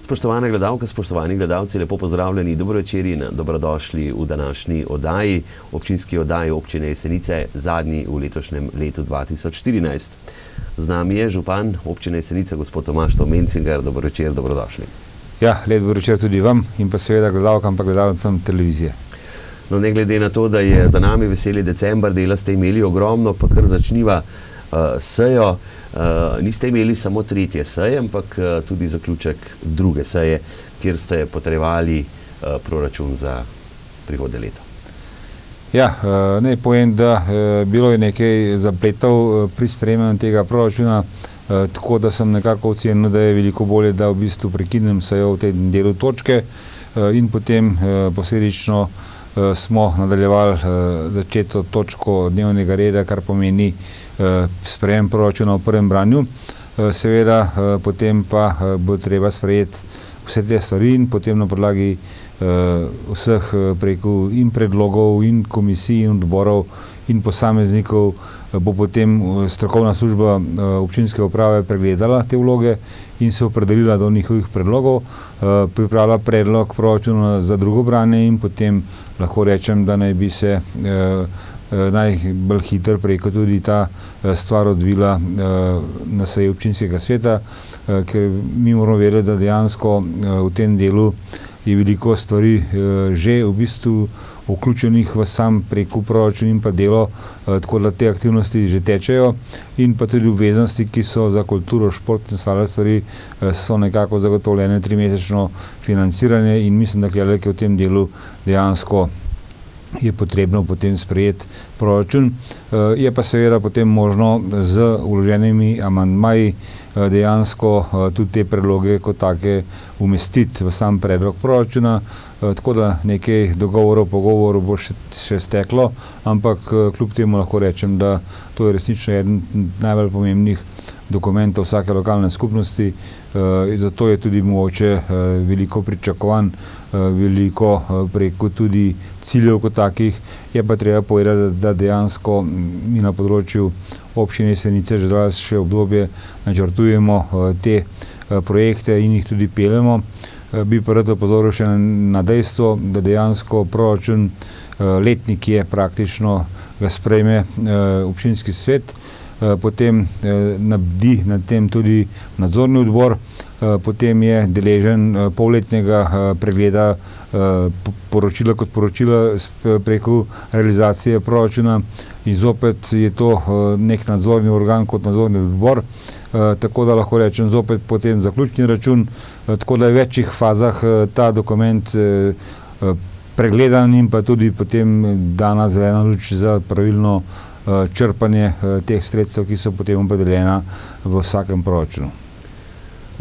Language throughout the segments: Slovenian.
Spoštovane gledalke, spoštovani gledalci, lepo pozdravljeni, dobro večer in dobrodošli v današnji oddaji, občinski oddaji Občine Jesenice, zadnji v letošnjem letu 2014. Z nami je župan Občine Jesenice, gospod Tomaž Mencinger. Dobro večer, dobrodošli. Ja, lep dobro večer tudi vam in pa seveda gledalkam pa gledalcem televizije. No, ne glede na to, da je za nami veseli december, dela ste imeli ogromno, pa kar začniva sejo. Niste imeli samo tretje seje, ampak tudi zaključek druge seje, kjer ste potrebovali proračun za prihodnje leto. Ja, naj povem, da bilo je nekaj zapletov pri sprejemanju tega proračuna, tako da sem nekako ocenil, da je veliko bolje, da v bistvu prekinem sejo v tem delu točke in potem posledično smo nadaljevali začeto točko dnevnega reda, kar pomeni sprejem proračuna v prvem branju. Seveda potem pa bo treba sprejeti vse te stvari in potem na podlagi vseh preko in predlogov in komisij in odborov in posameznikov bo potem strokovna služba občinske uprave pregledala te vloge in se opredelila do njihovih predlogov, pripravila predlog proračuna za drugo branje in potem lahko rečem, da naj bi se najbolj hitro preko tudi ta stvar odvila na seji občinskega sveta, ker mi moramo vedeti, da dejansko v tem delu je veliko stvari že v bistvu vključenih v sam preko proračun in pa delo, tako da te aktivnosti že tečejo in pa tudi obveznosti, ki so za kulturo, šport in ostale stvari, so nekako zagotovljene 3-mesečno financiranje in mislim, da v tem delu dejansko je potrebno potem sprejeti proračun. Je pa seveda potem možno z vloženimi amandmaji dejansko tudi te predloge kot take umestiti v sam predlog proračuna, tako da nekaj dogovorov, pogovorov bo še steklo, ampak kljub temu lahko rečem, da to je resnično eden najbolj pomembnih dokumentov vsake lokalne skupnosti, zato je tudi mogoče veliko pričakovanj, veliko preko tudi ciljev kot takih. Je pa treba povedati, da dejansko mi na področju občine Jesenice že daljše obdobje načrtujemo te projekte in jih tudi peljemo. Bi pa rad opozoril še na dejstvo, da dejansko proračun letnik je praktično ga sprejme občinski svet, potem nabdi nad tem tudi nadzorni odbor, potem je deležen polletnega pregleda poročila kot poročila preko realizacije proračuna in zopet je to nek nadzorni organ kot nadzorni odbor, tako da lahko rečem zopet potem zaključni račun, tako da je v večjih fazah ta dokument pregledan in pa tudi potem dana zelena luč za pravilno črpanje teh sredstev, ki so potem opredeljena v vsakem proračunu.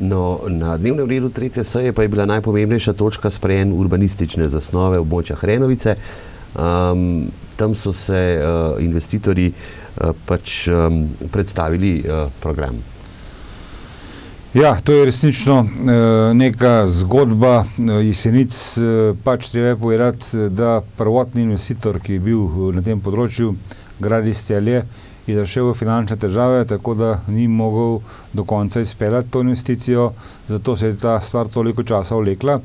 No, na dnevnem redu tretje seje pa je bila najpomembnejša točka sprejem urbanistične zasnove območja Hrenovice. Tam so se investitorji predstavili program. Ja, to je resnično neka zgodba Jesenic. Treba je povedati, da prvotni investitor, ki je bil na tem področju, Gradis Celje, je zašel v finančne težave, tako da ni mogel do konca izpeljati to investicijo, zato se je ta stvar toliko časa vlekla.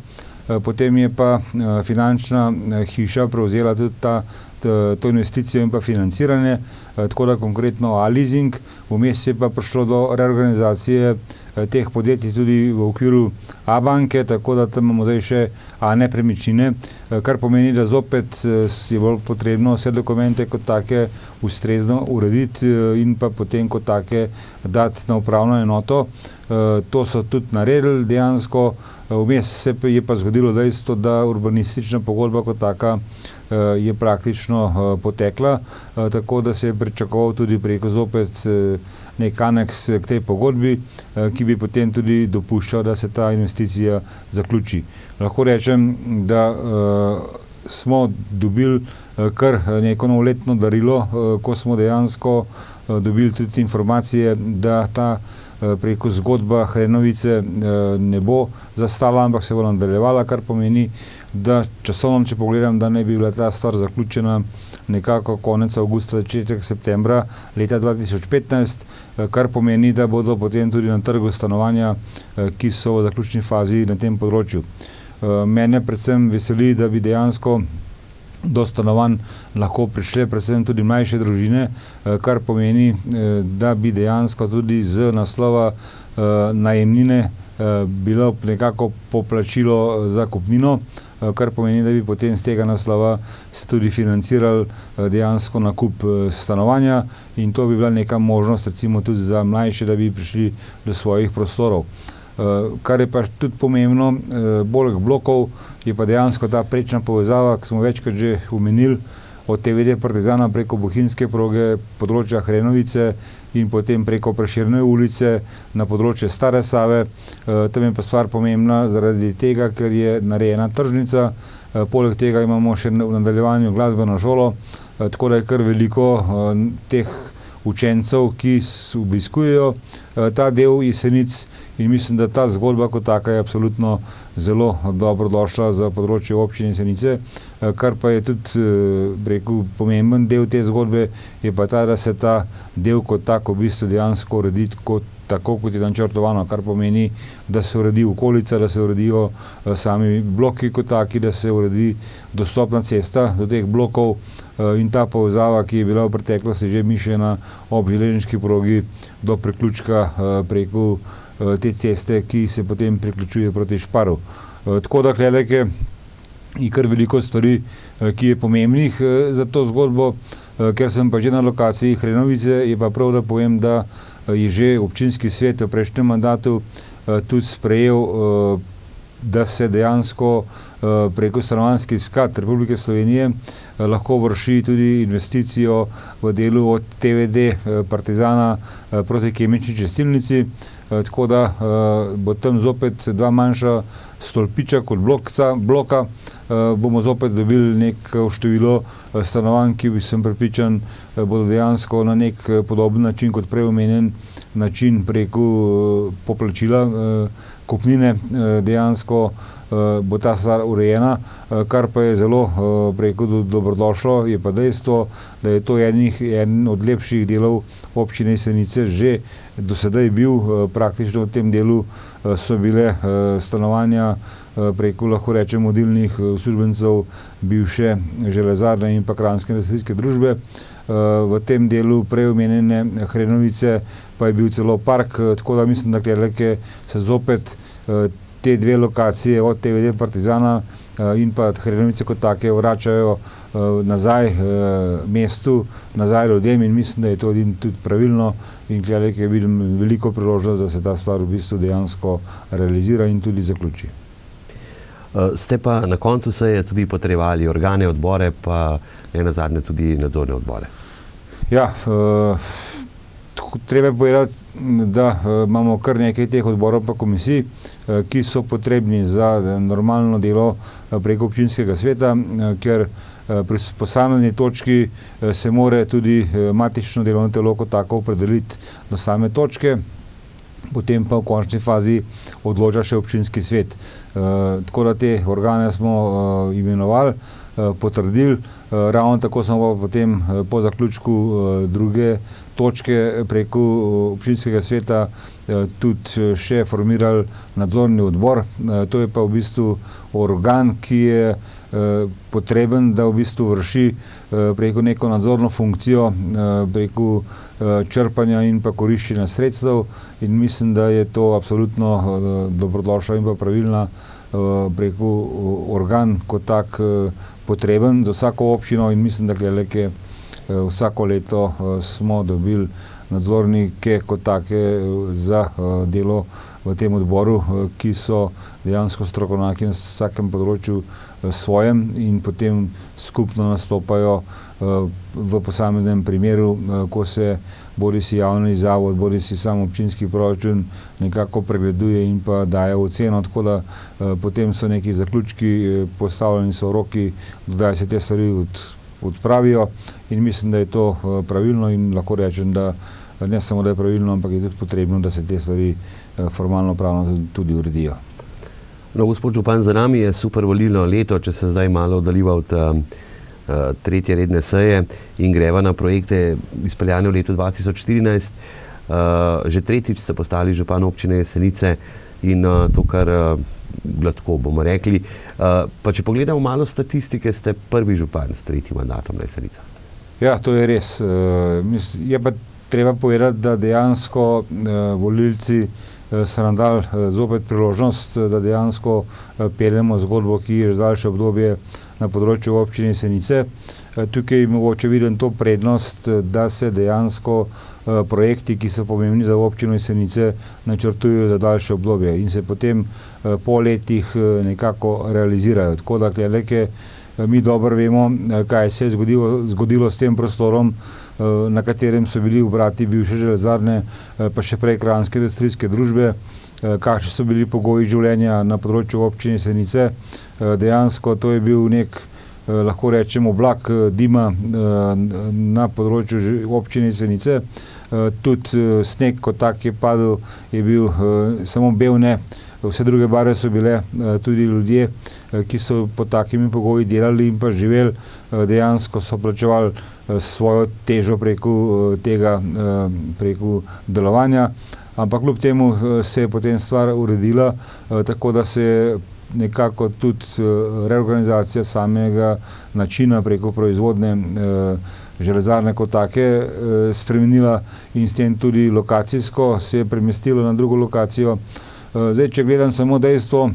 Potem je pa finančna hiša prevzela tudi to investicijo in pa financiranje, tako da konkretno A-leasing, vmes je pa prišlo do reorganizacije teh podjetij tudi v okviru A-banke, tako da tam imamo zdaj še A-nepremičnine, kar pomeni, da zopet je bolj potrebno vse dokumente kot take ustrezno urediti in pa potem kot take dati na upravno enoto. To so tudi naredili dejansko, vmes se je pa zgodilo dejstvo, da urbanistična pogodba kot taka je praktično potekla, tako da se je pričakoval tudi preko zopet nek aneks k tej pogodbi, ki bi potem tudi dopuščal, da se ta investicija zaključi. Lahko rečem, da smo dobili kar neko novoletno darilo, ko smo dejansko dobili tudi informacije, da ta preko zgodba Hrenovice ne bo zastala, ampak se bo nadaljevala, kar pomeni, da časovno, če pogledam, da ne bi bila ta stvar zaključena nekako konec avgusta, začetek septembra leta 2015, kar pomeni, da bodo potem tudi na trgu stanovanja, ki so v zaključni fazi na tem področju. Mene predvsem veseli, da bi dejansko do stanovanj lahko prišle predvsem tudi mlajše družine, kar pomeni, da bi dejansko tudi z naslova najemnine bilo nekako poplačilo za kupnino, kar pomeni, da bi potem z tega naslova se tudi financirali dejansko nakup stanovanja in to bi bila neka možnost recimo tudi za mlajše, da bi prišli do svojih prostorov. Kar je pa tudi pomembno, bolj blokov je pa dejansko ta prečna povezava, ki smo večkrat že omenili, od TVD Partizana preko Bohinjske proge, področja Hrenovice in potem preko Prešernove ulice na področje Stare Save. Tam je pa stvar pomembna zaradi tega, ker je narejena tržnica, poleg tega imamo še v nadaljevanju glasbeno šolo, tako da je kar veliko teh učencev, ki obiskujejo ta del Jesenic in mislim, da ta zgodba kot taka je absolutno zelo dobrodošla za področje občine Jesenice, kar pa je tudi rekel, pomemben del te zgodbe, je pa ta, da se ta del kot tako v bistvu dejansko uredi tako, kot je načrtovano, kar pomeni, da se uredi okolica, da se uredijo sami bloki kot taki, da se uredi dostopna cesta do teh blokov in ta povezava, ki je bila v preteklosti že mišljena ob železniški progi do priključka preko te ceste, ki se potem priključuje proti Šparu. Tako da kleleke je kar veliko stvari, ki je pomembnih za to zgodbo, ker sem pa že na lokaciji Hrenovice, je pa prav, da povem, da je že občinski svet v prejšnjem mandatu tudi sprejel, da se dejansko preko stanovanjskih sklad Republike Slovenije lahko vrši tudi investicijo v delu od TVD Partizana proti kemični čistilnici, tako da bo tam zopet dva manjša stolpiča kot bloka, bomo zopet dobili neko število stanovanj, ki bi sem prepričan, bodo dejansko na nek podoben način kot prej omenjen način preko poplačila kupnine dejansko bo ta stvar urejena, kar pa je zelo preko dobrodošlo, je pa dejstvo, da je to eden od lepših delov občine Jesenice že do sedaj bil, praktično v tem delu so bile stanovanja preko, lahko rečem, vodilnih uslužbencev bivše železarne in pa Kranjske industrijske družbe. V tem delu prej omenjene Hrenovice pa je bil celo park, tako da mislim, da kleleke se zopet te dve lokacije od TVD Partizana in pa Hrenovice kot take vračajo nazaj mestu, nazaj ljudem in mislim, da je to tudi pravilno in kleleke vidim veliko priložnost, da se ta stvar v bistvu dejansko realizira in tudi zaključi. Ste pa na koncu seje tudi potrebovali organe, odbore, pa ne nazadnje tudi nadzorne odbore. Ja, treba povedati, da imamo kar nekaj teh odborov pa komisij, ki so potrebni za normalno delo preko občinskega sveta, ker pri posamezni točki se more tudi matično delovno telo kot tako opredeliti do same točke, potem pa v končni fazi odloča še občinski svet. Tako da te organe smo imenovali, potrdili, ravno tako smo pa potem po zaključku druge točke preko občinskega sveta tudi še formirali nadzorni odbor. To je pa v bistvu organ, ki je potreben, da v bistvu vrši preko neko nadzorno funkcijo, preko črpanja in pa koriščenja sredstev in mislim, da je to absolutno dobrodošla in pa pravilna preko organ kot tak potreben za vsako občino in mislim, da kleleke vsako leto smo dobili nadzornike kot take za delo v tem odboru, ki so dejansko strokovnjaki na vsakem področju svojem in potem skupno nastopajo v posameznem primeru, ko se bodisi javni zavod, bodisi sam občinski proračun nekako pregleduje in pa daje oceno, tako da potem so neki zaključki, postavljeni so roki, kdaj se te stvari odpravijo in mislim, da je to pravilno in lahko rečem, da ne samo da je pravilno, ampak je tudi potrebno, da se te stvari formalno pravno tudi uredijo. No, gospod župan, za nami je super volilno leto, če se zdaj malo oddaljiva od tretje redne seje in greva na projekte izpeljane v letu 2014. Že tretjič ste postali župan občine Jesenice in to kar gladko, bomo rekli. Pa če pogledamo malo statistike, ste prvi župan s tretjim mandatom na Jesenicah. Ja, to je res. Je pa treba povedati, da dejansko volilci so nam dali zopet priložnost, da dejansko peljemo zgodbo, ki je že daljše obdobje na področju občine Jesenice. Tukaj mogoče vidim to prednost, da se dejansko projekti, ki so pomembni za občino Jesenice, načrtujejo za daljše obdobje in se potem po letih nekako realizirajo. Tako da mi dobro vemo, kaj se je zgodilo s tem prostorom, na katerem so bili obrati bivše železarne, pa še prej Kranjske industrijske družbe, kakšni so bili pogoji življenja na področju občine Jesenice. Dejansko to je bil nek, lahko rečemo, oblak dima na področju občine Jesenice. Tudi sneg kot tak je padel, je bil samo bel, ne. Vse druge barve so bile, tudi ljudje, ki so pod takimi pogoji delali in pa živeli, dejansko so plačevali svojo težo preko delovanja, ampak kljub temu se je potem stvar uredila, tako da se je nekako tudi reorganizacija samega načina preko proizvodne železarne kot take spremenila in s tem tudi lokacijsko se je premestilo na drugo lokacijo. Zdaj, če gledam samo dejstvo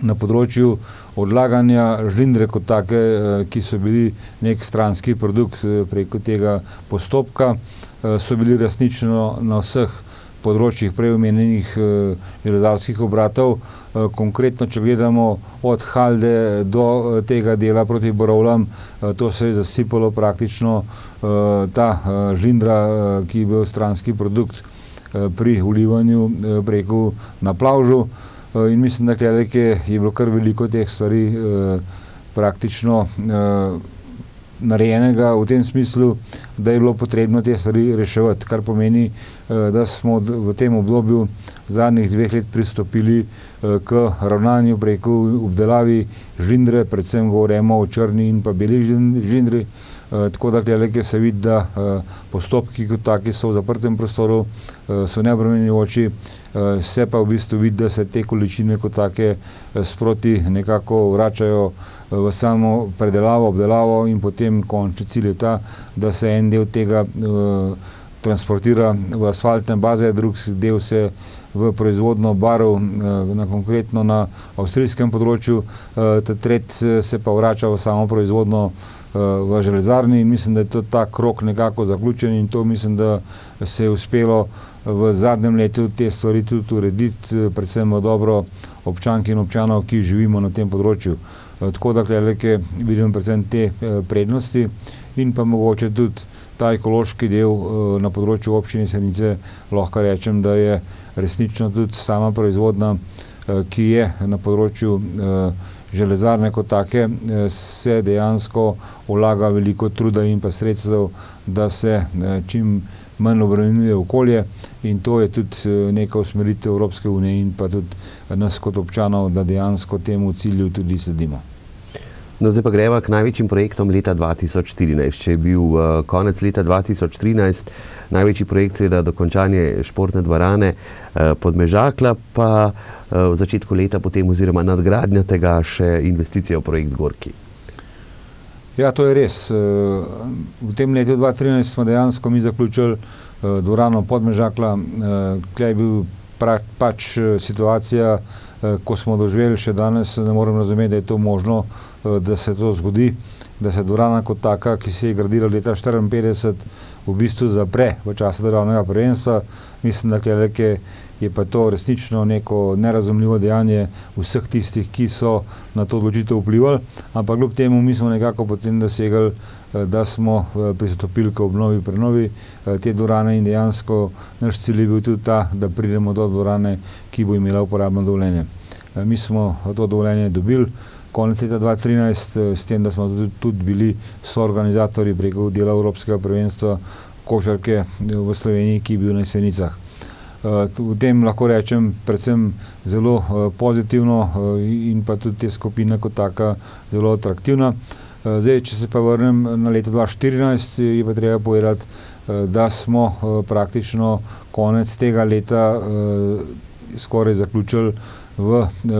na področju odlaganja žlindre kot take, ki so bili nek stranski produkt preko tega postopka, so bili resnično na vseh področjih prej omenjenih železarskih obratov. Konkretno, če gledamo od Halde do tega dela proti Borovljam, to se je zasipalo praktično ta žlindra, ki je bil stranski produkt pri vlivanju preko na plavžu in mislim, da je bilo kar veliko teh stvari praktično narejenega v tem smislu, da je bilo potrebno te stvari reševati, kar pomeni, da smo v tem obdobju zadnjih 2 let pristopili k ravnanju preko obdelavi žlindre, predvsem govorimo o črni in pa beli žlindri, tako da se vidi, da postopki kot taki so v zaprtem prostoru, so neobremenjujoči, se pa v bistvu vidi, da se te količine kot take sproti nekako vračajo v samo predelavo, obdelavo in potem končni cilj je ta, da se en del tega transportira v asfaltne baze, drug del se v proizvodno barv, konkretno na avstrijskem področju, tretji se pa vrača v samo proizvodno v železarni in mislim, da je to ta krog nekako zaključen in to mislim, da se je uspelo v zadnjem letu te stvari tudi urediti, predvsem v dobro občank in občanov, ki živimo na tem področju. Tako da vidim predvsem te prednosti in pa mogoče tudi ta ekološki del na področju občine Jesenice, lahko rečem, da je resnično tudi sama proizvodna, ki je na področju železarne kot take, se dejansko vlaga veliko truda in pa sredstev, da se čim manj obremenjuje okolje in to je tudi neka usmeritev Evropske unije in pa tudi nas kot občanov, da dejansko temu cilju tudi sledimo. No, zdaj pa greva k največjim projektom leta 2014. Če je bil konec leta 2013 največji projekt seveda dokončanje športne dvorane Podmežakla, pa v začetku leta potem oziroma nadgradnja tega še investicija v projekt Gorki. Ja, to je res. V tem letu 2013 smo dejansko mi zaključili dvorano Podmežakla. Tukaj je bil pač situacija, ko smo doživeli še danes, ne morem razumeti, da je to možno, da se to zgodi, da se dvorana kot taka, ki se je gradila leta 1954, v bistvu zapre v času državnega prvenstva. Mislim, da je pa to resnično neko nerazumljivo dejanje vseh tistih, ki so na to odločitev vplivali, ampak kljub temu mi smo nekako potem dosegali, da smo pristopili k obnovi, prenovi te dvorane in dejansko naš cilj je bil tudi ta, da pridemo do dvorane, ki bo imela uporabno dovoljenje. Mi smo to dovoljenje dobili konec leta 2013, s tem, da smo tudi bili soorganizatorji preko dela Evropskega prvenstva košarke v Sloveniji, ki je bil na Jesenicah. V tem lahko rečem predvsem zelo pozitivno in pa tudi te skupine kot taka zelo atraktivna. Zdaj, če se pa vrnem na leto 2014, je pa treba povedati, da smo praktično konec tega leta skoraj zaključili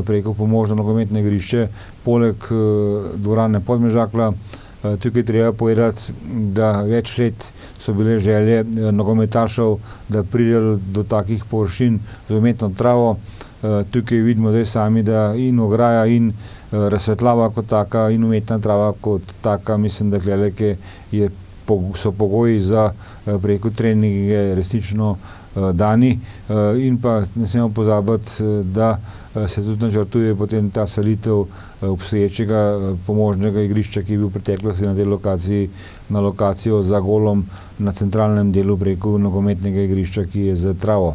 preko Pomožno nogometno igrišče, poleg dvorane Podmežakla. Tukaj treba povedati, da več let so bile želje nogometašev, da pridejo do takih površin z umetno travo. Tukaj vidimo zdaj sami, da in ograja in razsvetljava kot taka in umetna trava kot taka, mislim, da so pogoji za preko treninge resnično dani in pa ne smemo pozabiti, da se tudi načrtuje potem ta selitev obstoječega pomožnega igrišča, ki je bil v preteklosti na tej lokaciji, na lokacijo za golom na centralnem delu preko nogometnega igrišča, ki je za travo.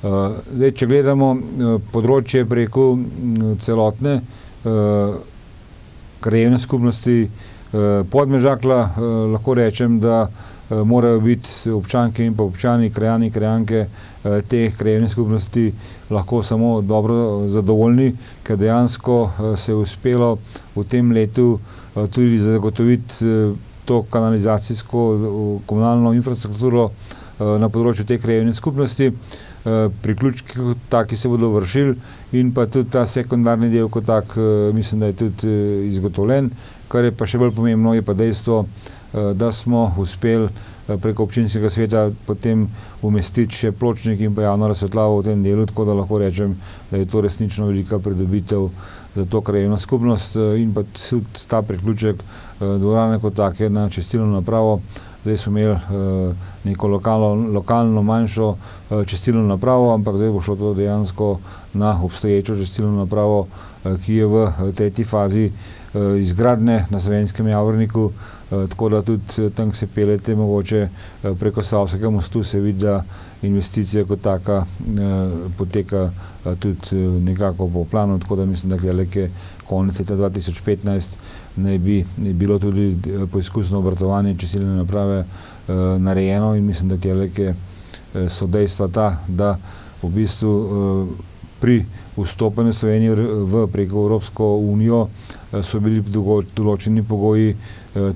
Zdaj, če gledamo področje preko celotne krajevne skupnosti Podmežakla, lahko rečem, da morajo biti občanke in pa občani, krajani, krajanke teh krajevnih skupnosti lahko samo dobro zadovoljni, ker dejansko se je uspelo v tem letu tudi zagotoviti to kanalizacijsko komunalno infrastrukturo na področju te krajevne skupnosti. Priključki kot taki se bodo vršili in pa tudi ta sekundarni del kot tak, mislim, da je tudi izgotovljen. Kar je pa še bolj pomembno, je pa dejstvo, da smo uspeli preko občinskega sveta potem umestiti še pločnik in pa javno razsvetljavo v tem delu, tako da lahko rečem, da je to resnično velika pridobitev za to krajevno skupnost in pa tudi ta priključek dvorane kot take na čistilno napravo. Zdaj smo imeli neko lokalno manjšo čistilno napravo, ampak zdaj bo šlo to dejansko na obstoječo čistilno napravo, ki je v tretji fazi izgradnje na Slovenskem Javorniku, tako da tudi tam, se peljete mogoče preko Savskega mostu, se vidi, da investicija kot taka poteka tudi nekako po planu, tako da mislim, da konec leta 2015 naj bi bilo tudi poizkusno obratovanje čistilne naprave narejeno in mislim, da so dejstva ta, da v bistvu pri vstopanju Slovenije preko Evropsko unijo so bili določeni pogoji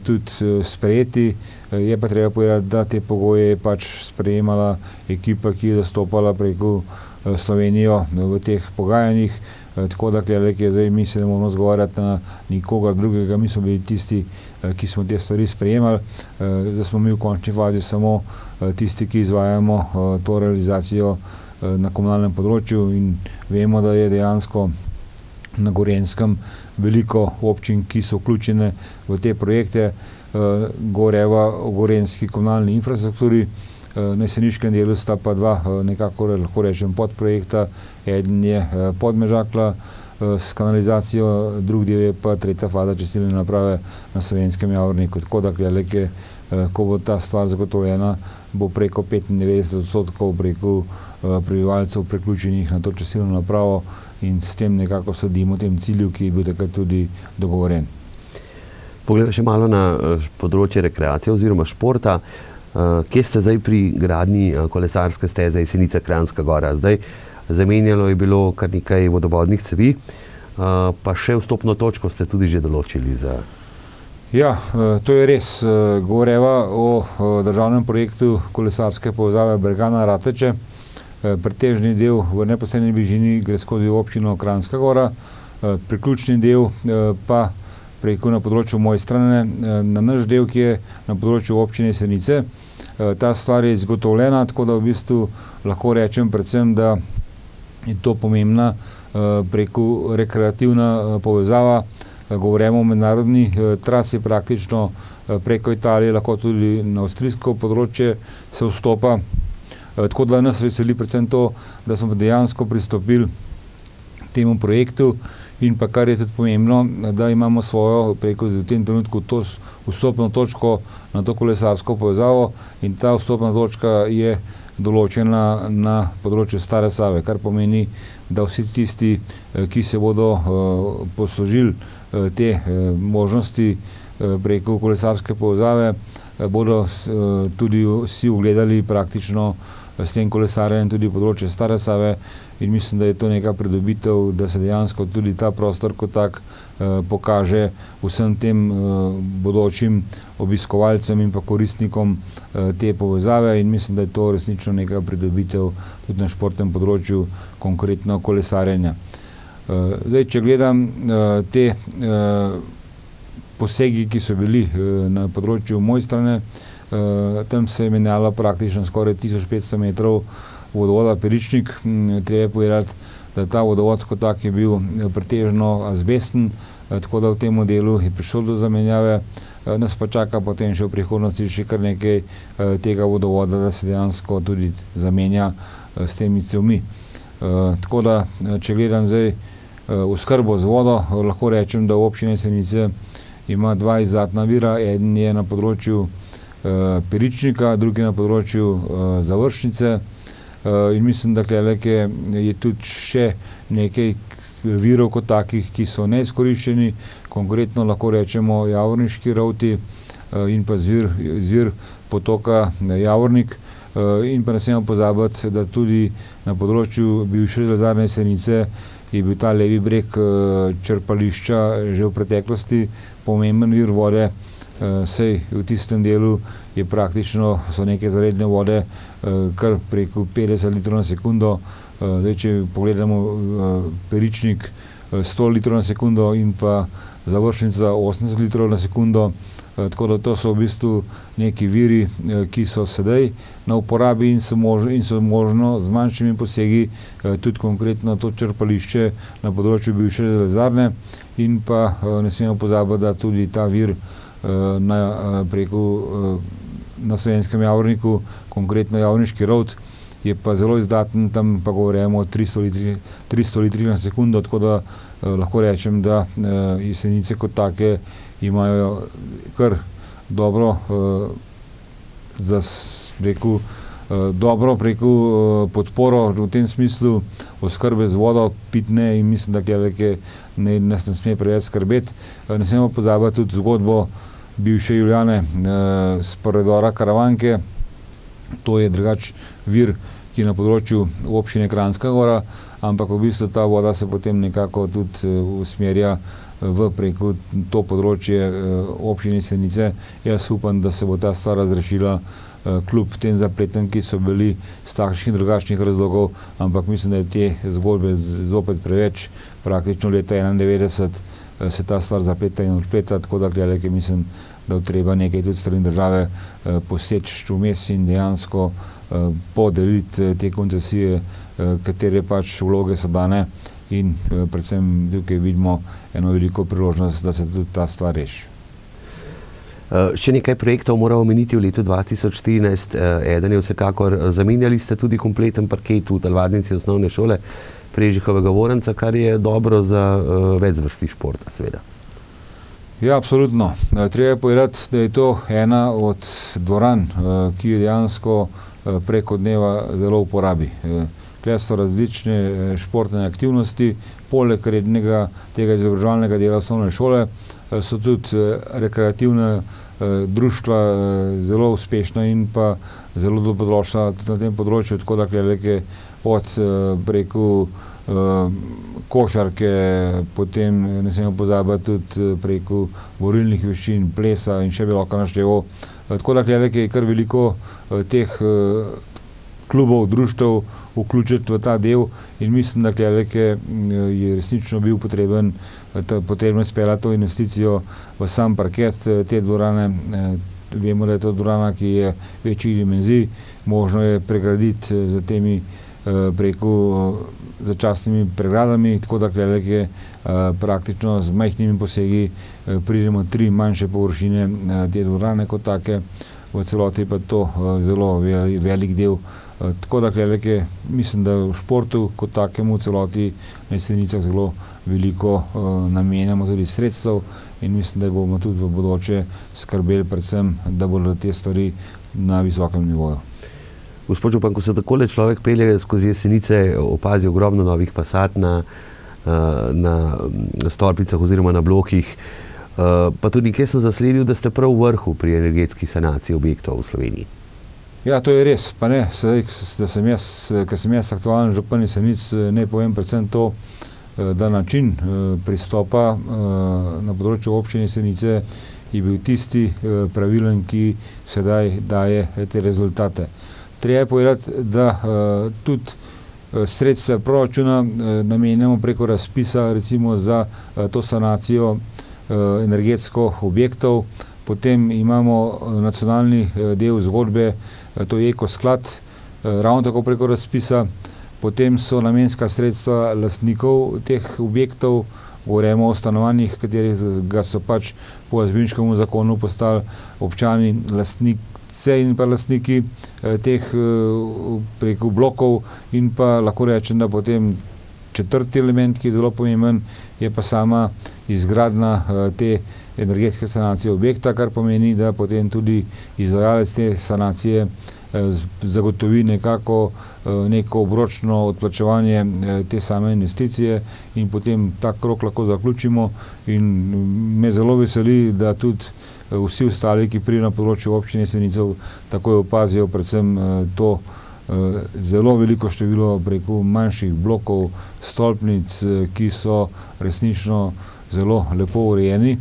tudi sprejeti. Je pa treba povedati, da te pogoje je pač sprejemala ekipa, ki je zastopala preko Slovenijo v teh pogajanjih, tako da zdaj mi se ne moramo zgovarjati na nikogar drugega, mi smo bili tisti, ki smo te stvari sprejemali, da smo mi v končni fazi samo tisti, ki izvajamo to realizacijo na komunalnem področju in vemo, da je dejansko na Gorenjskem veliko občin, ki so vključene v te projekte. Goreva o gorenjski komunalni infrastrukturi, na jeseniškem delu sta pa dva nekako lahko rečem podprojekta. Eden je Podmežakla s kanalizacijo, drugi del je pa tretja faza čistilne naprave na Slovenskem Javorniku. Tako da, ko bo ta stvar zagotovljena, bo preko 95% preko prebivalcev priključenih na to čistilno napravo in s tem nekako sledimo tem cilju, ki je bil takrat tudi dogovoren. Poglejmo še malo na področje rekreacije oziroma športa. Kje ste zdaj pri gradnji kolesarske steze Jesenica-Kranjska Gora? Zdaj, zamenjalo je bilo kar nekaj vodovodnih cevi, pa še vstopno točko ste tudi že določili za... Ja, to je res. Govoreva o državnem projektu kolesarske povezave Bergana-Rateče. Pretežni del v neposredni bližini gre skozi občino Kranjska Gora, priključni del pa preko na področju Mojstrane, na naš del, ki je na področju občine Jesenice. Ta stvar je izgotovljena, tako da v bistvu lahko rečem predvsem, da je to pomembna preko rekreativna povezava. Govorimo o mednarodni trasi, praktično preko Italije, lahko tudi na avstrijsko področje se vstopa. Tako da nas veseli predvsem to, da smo dejansko pristopili temu projektu in pa kar je tudi pomembno, da imamo svojo preko v tem trenutku to vstopno točko na to kolesarsko povezavo in ta vstopna točka je določena na področju Stare Save, kar pomeni, da vsi tisti, ki se bodo poslužili te možnosti preko kolesarske povezave, bodo tudi vsi ugledali praktično s tem kolesarjenjem tudi področje Stare Save in mislim, da je to neka pridobitev, da se dejansko tudi ta prostor kot tak pokaže vsem tem bodočim obiskovalcem in pa koristnikom te povezave in mislim, da je to resnično neka pridobitev tudi na športnem področju, konkretno kolesarjenja. Zdaj, če gledam te posegi, ki so bili na področju Mojstrane, tam se je menjalo praktično skoraj 1500 metrov vodovoda Peričnik. Treba povedati, da ta vodovod kot tak je bil pretežno azbesten, tako da v tem delu je prišlo do zamenjave. Nas pa čaka potem še v prihodnosti še kar nekaj tega vodovoda, da se dejansko tudi zamenja s temi cevmi. Tako da, če gledam zdaj oskrbo z vodo, lahko rečem, da v občini Jesenice ima dva izdatna vira. Eden je na področju Peričnika, drugi na področju Završnice in mislim, da je tudi še nekaj virov kot takih, ki so neizkoriščeni, konkretno lahko rečemo Javorniški rovti in pa zvir potoka Javornik in pa ne smemo pozabiti, da tudi na področju bivše železarne Jesenice je bil ta levi breg črpališča že v preteklosti pomemben vir vode. Sej v tistem delu je praktično so neke zaredne vode kar preko 50 litrov na sekundo. Zdaj, če pogledamo Peričnik 100 litrov na sekundo in pa Završnica 80 litrov na sekundo, tako da to so v bistvu neki viri, ki so sedaj na uporabi in so možno z manjšimi posegi tudi konkretno to črpališče na področju bivše železarne in pa ne smemo pozabiti, da tudi ta vir na Slovenskem Javorniku, konkretno Javorniški rovt, je pa zelo izdaten, tam pa govorimo o 300 litri na sekundo, tako da lahko rečem, da Jesenice kot take imajo kar dobro podporo v tem smislu oskrbe z vodo pitne in mislim, da nas ne sme preveč skrbeti. Ne smemo pozabiti tudi zgodbo bivše Julijane s predora Karavanke. To je drugač vir, ki je na področju občine Kranjska Gora, ampak v bistvu ta voda se potem nekako tudi usmerja v preko to področje občine Jesenice. Jaz upam, da se bo ta stvar razrešila kljub tem zapletem, ki so bili z takšnih in drugačnih razlogov, ampak mislim, da je te zgodbe zopet preveč. Praktično leta 1991 se ta stvar zapleta in odpleta, tako da mislim, da treba nekaj tudi strani države poseči vmes in dejansko podeliti te koncesije, katere pač vloge so dane in predvsem tukaj vidimo eno veliko priložnost, da se tudi ta stvar reši. Še nekaj projektov moramo omeniti v letu 2014. Eden je vsekakor, zamenjali ste tudi kompleten parket v telovadnici osnovne šole Prežihovega Voranca, kar je dobro za več zvrsti športa, seveda. Ja, absolutno. Treba je povedati, da je to ena od dvoran, ki je dejansko preko dneva zelo uporabi. Tukaj so različne športne aktivnosti, poleg rednega tega izobraževalnega dela osnovne šole, so tudi rekreativne društva zelo uspešna in pa zelo dobrodošla tudi na tem področju, tako da od preko košarke, potem ne smemo pozabiti tudi preko borilnih veščin, plesa in še bi lahko našteval. Tako da je kar veliko teh klubov, društev vključiti v ta del in mislim, da je resnično bil potrebno izpeljati to investicijo v sam parket te dvorane. Vemo, da je to dvorana, ki je večjih dimenzij, možno je pregraditi z temi preko začasnimi pregradami, tako da praktično z majhnimi posegi pridemo 3 manjše površine te dvorane kot take, v celoti pa to zelo velik del. Tako da mislim, da v športu kot takemu v celoti na Jesenicah zelo veliko namenjamo tudi sredstev in mislim, da bomo tudi v bodoče skrbeli predvsem, da bodo te stvari na visokem nivoju. Gospod župan, ko se takole človek pelje skozi Jesenice, opazi ogromno novih fasad na stolpicah oziroma na blokih. Pa tudi nekaj sem zasledil, da ste prav v vrhu pri energetski sanaciji objektov v Sloveniji. Ja, to je res, pa ne, ker sem jaz aktualen župan Jesenic, ne povem predvsem to, da način pristopa na področju občine Jesenice je bil tisti pravilen, ki sedaj daje te rezultate. Treba je povedati, da tudi sredstva proračuna namenjamo preko razpisa recimo za to sanacijo energetsko objektov, potem imamo nacionalni del zgodbe, to je ekosklad, ravno tako preko razpisa, potem so namenska sredstva lastnikov teh objektov, govorimo o stanovanjih, katerega so pač po Jazbinškem zakonu postali občani lastnice in pa lastniki teh preko blokov, in pa lahko rečem, da potem četrti element, ki je zelo pomemben, je pa sama izgradnja te energetske sanacije objekta, kar pomeni, da potem tudi izvajalec te sanacije zagotovi nekako neko obročno odplačevanje te same investicije in potem ta krog lahko zaključimo, in me zelo veseli, da tudi vsi ostali, ki pridejo na področju občine Jesenice, takoj opazijo predvsem to zelo veliko število preko manjših blokov, stolpnic, ki so resnično zelo lepo urejeni.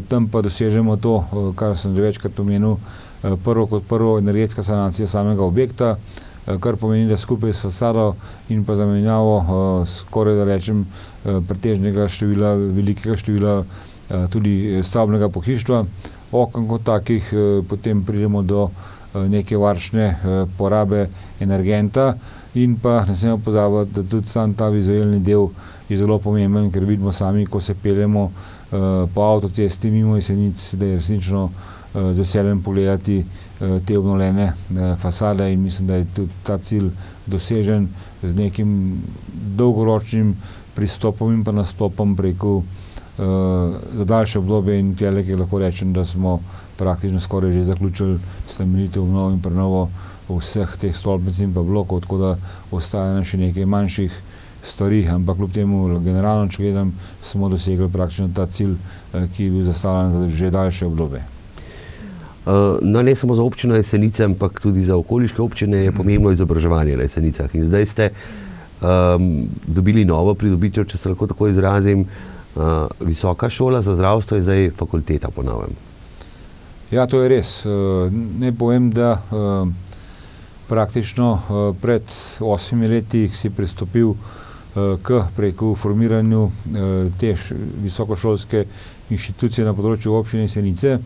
Tam pa dosežemo to, kar sem že večkrat omenil, prvo energetska sanacija samega objekta, kar pomeni, da skupaj s fasado in pa zamenjavo skoraj, da rečem, pretežnega števila, velikega števila tudi stavbnega pohištva, okon kot takih, potem pridemo do neke varčne porabe energenta, in pa ne smemo pozabiti, da tudi sam ta vizualni del je zelo pomemben, ker vidimo sami, ko se peljemo po avtocesti mimo Jesenic, da je resnično z veseljem pogledati te obnovljene fasade, in mislim, da je tudi ta cilj dosežen z nekim dolgoročnim pristopom in pa nastopom preko za daljše obdobje, in tukaj lahko rečem, da smo praktično skoraj že zaključili temeljito obnovo in prenovo vseh teh stolpnic in pa blokov, tako da ostaja še nekaj manjših stvari, ampak kljub temu generalno, če gledam, smo dosegli praktično ta cilj, ki je bil zastavljen za že daljše obdobje. No, ne samo za občino Jesenice, ampak tudi za okoliške občine je pomembno izobraževanje na Jesenicah. In zdaj ste dobili novo pridobitev, če se lahko tako izrazim, Visoka šola za zdravstvo je zdaj fakulteta po novem. Ja, to je res. Ne povem, da praktično pred 8 leti si pristopil k preko formiranju te visokošolske inštitucije na področju občine Jesenice,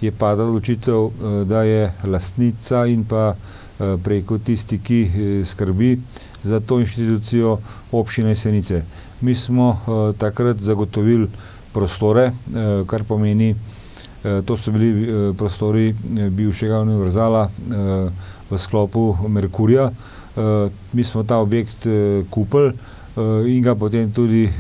je padla odločitev, da je lastnica in pa preko tisti, ki skrbi za to inštitucijo, občina Jesenice. Mi smo takrat zagotovili prostore, kar pomeni, to so bili prostori bivšega univerzala v sklopu Merkurja. Mi smo ta objekt kupili in ga potem tudi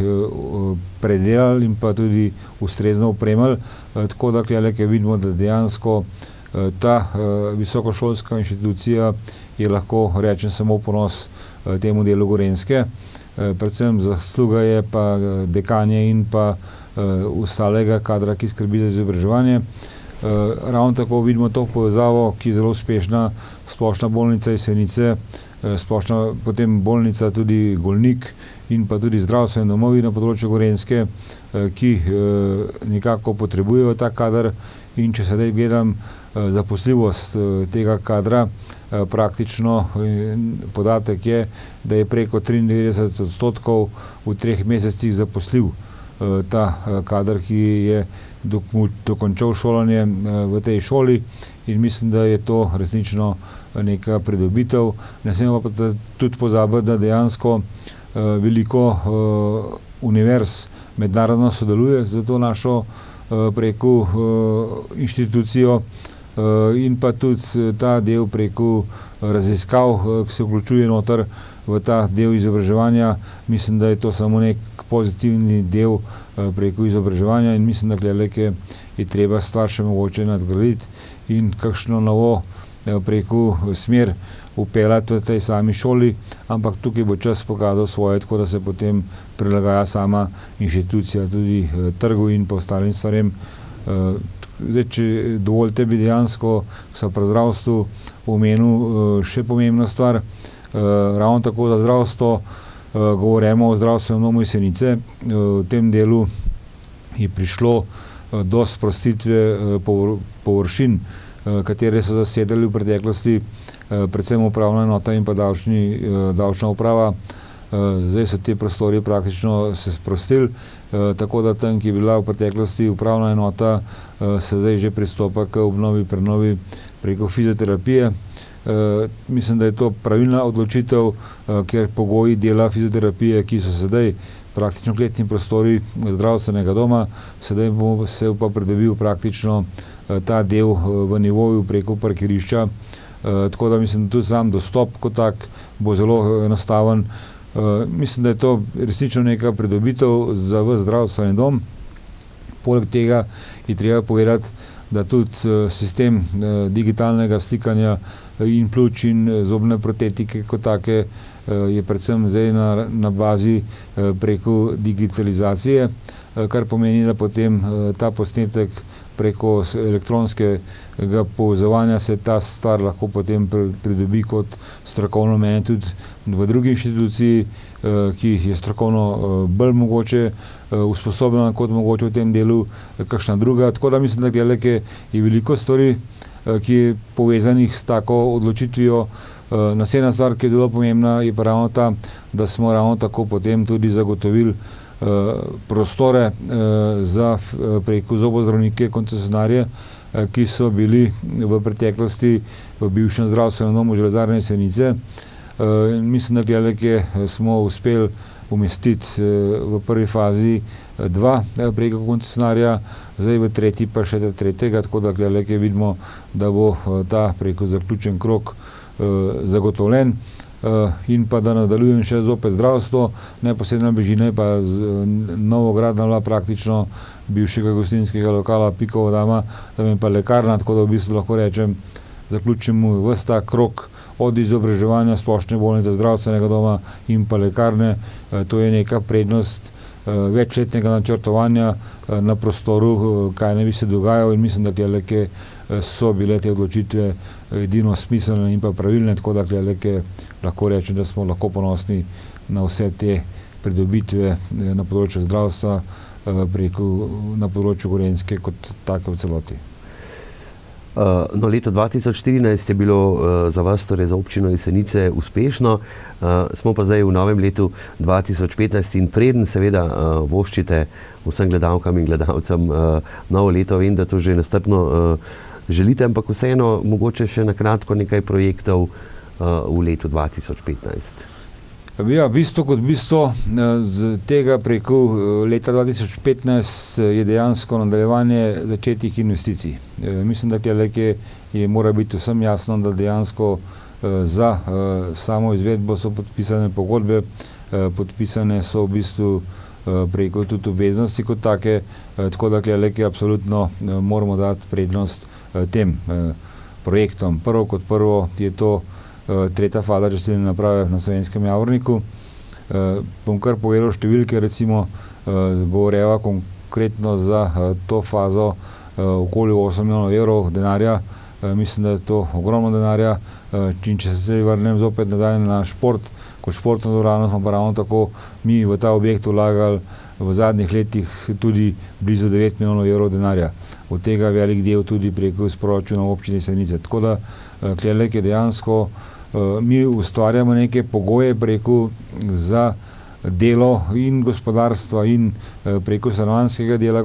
predelali in pa tudi ustrezno opremili, tako da tukaj vidimo, da dejansko ta visokošolska inštitucija je lahko rečem samo ponos temu delu Gorenjske. Predvsem zasluga je pa dekanje in pa ostalega kadra, ki skrbi za izobraževanje. Ravno tako vidimo to povezavo, ki je zelo uspešna, splošna bolnica Jesenice, splošna potem bolnica tudi Golnik in pa tudi zdravstveni domovi na področju Gorenjske, ki nekako potrebujejo ta kader, in če sedaj gledam zaposljivost tega kadra, praktično podatek je, da je preko 93% v 3 mesecih zaposljiv ta kader, ki je dokončal šolanje v tej šoli, in mislim, da je to resnično neka pridobitev. Ne smemo pa tudi pozabiti, da dejansko veliko univerz mednarodno sodeluje za to našo preko inštitucijo, in pa tudi ta del preko raziskav, ki se vključuje noter v ta del izobraževanja. Mislim, da je to samo nek pozitivni del preko izobraževanja, in mislim, da je treba stvar še mogoče nadgraditi in kakšno novo preko smer upeljati v tej sami šoli, ampak tukaj bo čas pokazal svoje, tako da se potem prilagaja sama inštitucija tudi trgu in pa ostalim stvarem. Zdaj, če dovolite, bi dejansko se pri zdravstvu omenil še pomembna stvar. Ravno tako za zdravstvo govorimo o zdravstvenem domu Jesenice. V tem delu je prišlo do sprostitve površin, katere so zasedali v preteklosti, predvsem upravna enota in pa davčna uprava. Zdaj so te prostori praktično se sprostili, tako da tam, ki je bila v preteklosti upravna enota, se zdaj že pristopa k obnovi, prenovi preko fizioterapije. Mislim, da je to pravilna odločitev, ker pogoji dela fizioterapije, ki so sedaj praktično kletni prostori zdravstvenega doma, sedaj bo se pa pridobil praktično ta del v nivoju preko parkirišča, tako da mislim, da tudi sam dostop kot tak bo zelo enostaven. Mislim, da je to resnično neka pridobitev za v zdravstveni dom. Poleg tega je treba povedati, da tudi sistem digitalnega slikanja in pljuč in zobne protetike kot take je predvsem zdaj na bazi preko digitalizacije, kar pomeni, da potem ta posnetek preko elektronskega povezovanja se ta stvar lahko potem pridobi kot strokovno mnenje tudi v drugi inštituciji, ki je strokovno bolj mogoče usposobljena kot mogoče v tem delu kakšna druga. Tako da mislim, da je veliko stvari, ki je povezanih s tako odločitvijo. Naslednja stvar, ki je zelo pomembna, je pa ravno ta, da smo ravno tako potem tudi zagotovili prostore za preko zobozdravnike, koncesionarje, ki so bili v preteklosti v bivšem zdravstvenem domu Železarne Jesenice. Mislim, da smo uspeli umestiti v prvi fazi 2 preko koncesionarja, zdaj v tretji pa še tretjega, tako da vidimo, da bo ta preko zaključen krog zagotovljen. In pa da nadaljujem še zopet zdravstvo, neposredna bližina je pa novogradna bila praktično bivšega gostinskega lokala Pikova dama, tam je pa lekarna, tako da v bistvu lahko rečem, zaključimo ves ta krog od izobraževanja splošne bolnice, zdravstvenega doma in pa lekarne. To je neka prednost večletnega načrtovanja na prostoru, kaj ne bi se dogajalo, in mislim, da so bile te odločitve edino smiselne in pa pravilne, tako da lahko rečem, da smo lahko ponosni na vse te pridobitve na področju zdravstva na področju Gorenjske kot take v celoti. No, leto 2014 je bilo za vas, torej za občino Jesenice, uspešno. Smo pa zdaj v novem letu 2015 in preden seveda voščite vsem gledalkam in gledalcem novo leto, vem, da to že nastrpno želite, ampak vseeno mogoče še na kratko nekaj projektov v letu 2015. Ja, bistvo kot bistvo tega preko leta 2015 je dejansko nadaljevanje začetih investicij. Mislim, da mora biti vsem jasno, da dejansko za samo izvedbo so podpisane pogodbe, podpisane so v bistvu preko tudi obveznosti kot take, tako da absolutno moramo dati prednost tem projektom. Prvo kot prvo je to tretja faza čistilne naprave na Slovenskem Javorniku. Bom kar povedal številke, recimo govoreva konkretno za to fazo okoli 8 milijonov evrov denarja. Mislim, da je to ogromno denarja. In če se vrnem zopet nazaj na šport, kot športno dvorano smo pa ravno tako mi v ta objekt vlagali v zadnjih letih tudi blizu 9 milijonov evrov denarja. Od tega velik del tudi preko proračuna občine Jesenice. Tako da dejansko mi ustvarjamo neke pogoje preko za delo in gospodarstva in preko stanovanjskega dela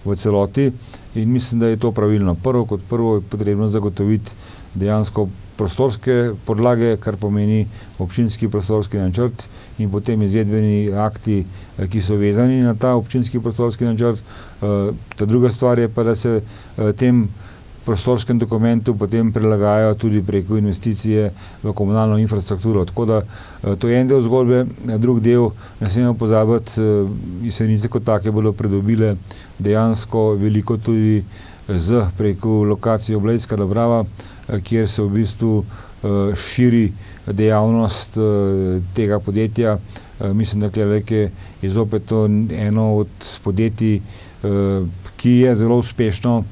v celoti, in mislim, da je to pravilno. Prvo kot prvo je potrebno zagotoviti dejansko prostorske podlage, kar pomeni občinski prostorski načrt in potem izvedbeni akti, ki so vezani na ta občinski prostorski načrt. Ta druga stvar je pa, da se tem prostorskem dokumentu potem prilagajajo tudi preko investicije v komunalno infrastrukturo. Tako da to je en del zgodbe, drug del, ne smemo pozabiti, Jesenice kot take bodo pridobile dejansko veliko tudi preko lokacijo Blejska Dobrava, kjer se v bistvu širi dejavnost tega podjetja. Mislim, da Kleleke je zopet to eno od podjetij, ki je zelo uspešno,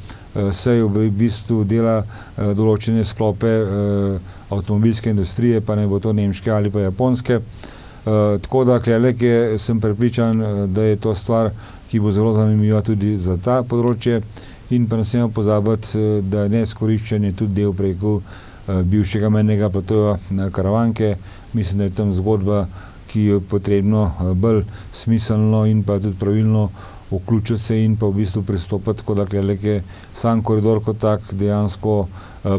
saj v bistvu dela določene sklope avtomobilske industrije, pa ne bo to nemške ali pa japonske. Tako da Kleleke sem prepričan, da je to stvar, ki bo zelo zanimiva tudi za ta področje, in pa ne smemo pozabiti, da je neizkoriščen tudi del preko bivšega mejnega platoja Karavanke. Mislim, da je tam zgodba, ki je potrebno bolj smiselno in pa tudi pravilno vključiti se in pa v bistvu pristopiti, tako da Kleleke sam koridor kot tak dejansko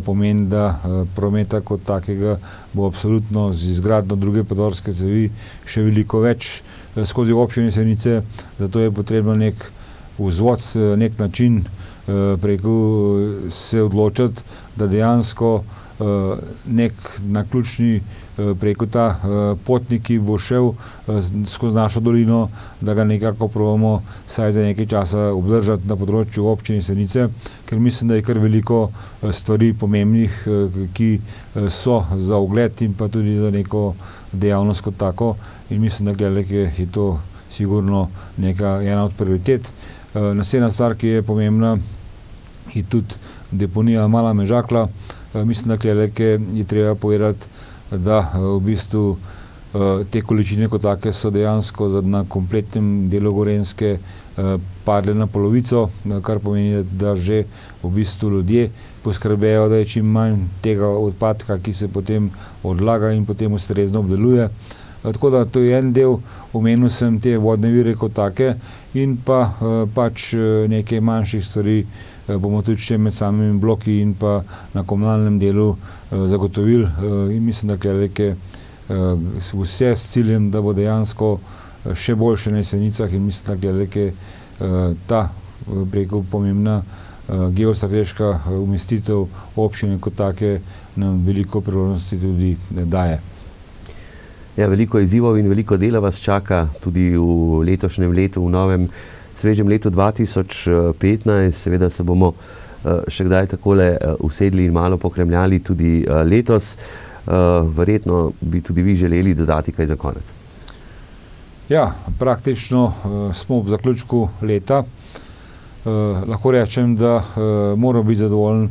pomeni, da prometa kot takega bo absolutno z izgradnjo druge podorske cevi še veliko več skozi občine Jesenice, zato je potrebno nek vzvod, nek način preko se odločiti, da dejansko nek naključni preko ta potnik, ki bo šel skozi našo dolino, da ga nekako probamo vsaj za nekaj časa obdržati na področju občine Jesenice, ker mislim, da je kar veliko stvari pomembnih, ki so za ogled in pa tudi za neko dejavnost kot tako, in mislim, da Kleleke je to sigurno ena od prioritet. Naslednja stvar, ki je pomembna, je tudi deponija Mala Mežakla. Mislim, da Kleleke je treba povedati, da v bistvu te količine kot take so dejansko na kompletnem delu Gorenjske padle na polovico, kar pomeni, da že v bistvu ljudje poskrbejo, da je čim manj tega odpadka, ki se potem odlaga in potem ustrezno obdeluje. Tako da to je en del, omenil sem te vodne vire kot take in pa pač nekaj manjših stvari bomo tudi še med samimi bloki in pa na komunalnem delu zagotovili, in mislim, da Kleleke vse s ciljem, da bo dejansko še boljše na Jesenicah, in mislim, da Kleleke ta preko pomembna geostrateška umestitev občine kot take nam veliko priložnosti tudi daje. Ja, veliko izzivov in veliko dela vas čaka tudi v letošnjem letu, v novem svežem letu 2015. Seveda se bomo še kdaj takole usedli in malo pokremljali tudi letos. Verjetno bi tudi vi želeli dodati kaj za konec. Ja, praktično smo v zaključku leta. Lahko rečem, da moramo biti zadovoljni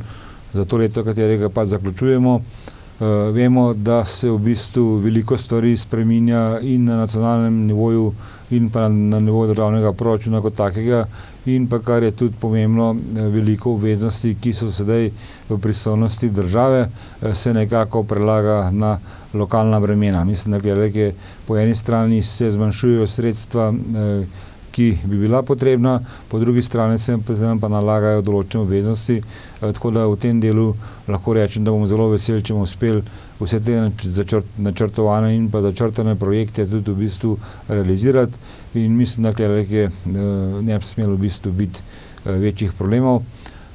za to leto, katerega pa zaključujemo. Vemo, da se v bistvu veliko stvari spreminja in na nacionalnem nivoju in pa na nivoju državnega proračuna kot takega, in pa, kar je tudi pomembno, veliko obveznosti, ki so sedaj v pristojnosti države, se nekako prelaga na lokalna bremena. Mislim, da Kleleke po eni strani se zmanjšujejo sredstva, ki bi bila potrebna, po drugi strani se pa nalagajo določene obveznosti, tako da v tem delu lahko rečem, da bomo zelo veseli, če bomo uspeli vse te načrtovane in pa začrtane projekte tudi v bistvu realizirati, in mislim, da Kleleke ne bi smelo v bistvu biti večjih problemov.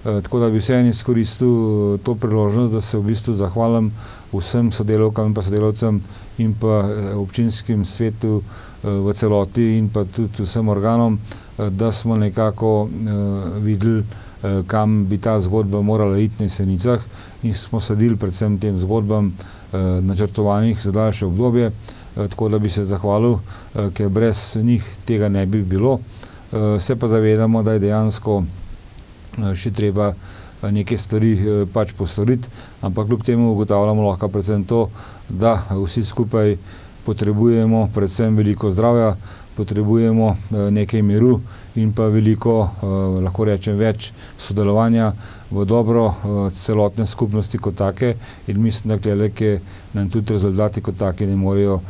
Tako da bi vseeno izkoristil to priložnost, da se v bistvu zahvalim vsem sodelavkam in pa sodelavcem in pa občinskim svetu v celoti in pa tudi vsem organom, da smo nekako videli, kam bi ta zgodba morala iti na Jesenicah, in smo sledili predvsem tem zgodbam načrtovanih za daljše obdobje, tako da bi se zahvalil, ker brez njih tega ne bi bilo. Se pa zavedamo, da je dejansko še treba neke stvari pač postoriti, ampak kljub temu ugotavljamo lahko predvsem to, da vsi skupaj potrebujemo predvsem veliko zdravja, potrebujemo nekaj miru in pa veliko, lahko rečem, več sodelovanja v dobro celotne skupnosti kot take, in mislim, da Kleleke nam tudi rezultati kot take ne morejo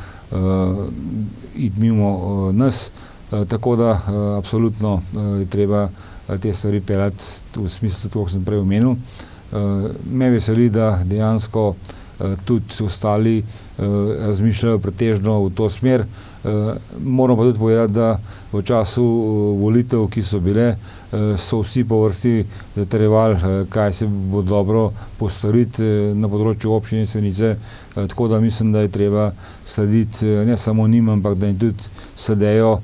iti mimo nas, tako da absolutno je treba te stvari peljati v smislu, kot sem prej omenil. Me veseli, da dejansko tudi ostali razmišljajo pretežno v to smer. Moram pa tudi povedati, da v času volitev, ki so bile, so vsi po vrsti zatrjevali, kaj se bo dobro postoriti na področju občine Jesenice, tako da mislim, da je treba slediti ne samo njim, ampak da jim tudi sledejo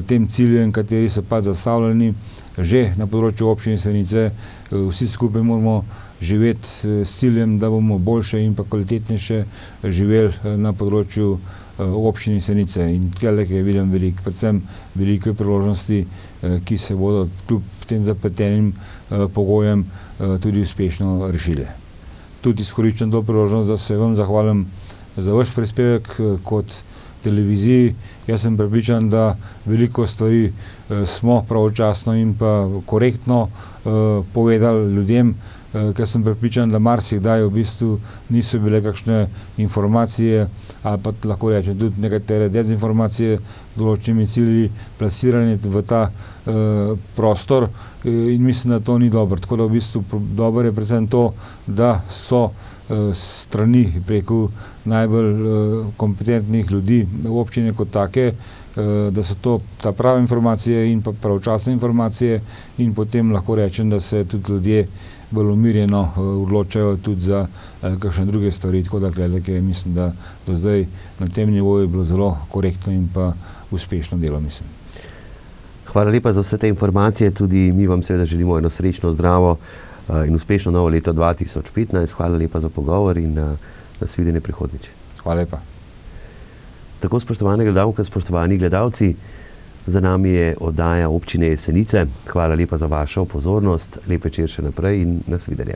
tem ciljem, kateri so pa zastavljeni že na področju občine Jesenice. Vsi skupaj moramo živeti s ciljem, da bomo boljše in pa kvalitetnejše živeli na področju občine Jesenice. In tukaj vidim predvsem velike priložnosti, ki se bodo kljub tem zapletenim pogojem tudi uspešno rešile. Tudi izkoriščam to priložnost, da se vam zahvalim za vaš prispevek kot televiziji. Jaz sem prepričan, da veliko stvari smo pravočasno in pa korektno povedali ljudem, ker sem prepričan, da marsikdaj v bistvu niso bile kakšne informacije ali pa lahko rečem tudi nekatere dezinformacije določenimi cilji plasirane v ta prostor in mislim, da to ni dobro. Tako da v bistvu dobro je predvsem to, da so strani preko najbolj kompetentnih ljudi v občine kot take, da so to ta prave informacije in pa pravočasne informacije in potem lahko rečem, da se tudi ljudje bolj umirjeno odločajo tudi za kakšne druge stvari, tako da mislim, da do zdaj na tem nivoju je bilo zelo korektno in pa uspešno delo, mislim. Hvala lepa za vse te informacije, tudi mi vam seveda želimo eno srečno, zdravo in uspešno novo leto 2015. Hvala lepa za pogovor in nasvidenje prihodnjič. Hvala lepa. Tako, spoštovane gledalke, spoštovani gledalci, za nami je oddaja občine Jesenice. Hvala lepa za vašo pozornost, lep večer še naprej in nasvidenje.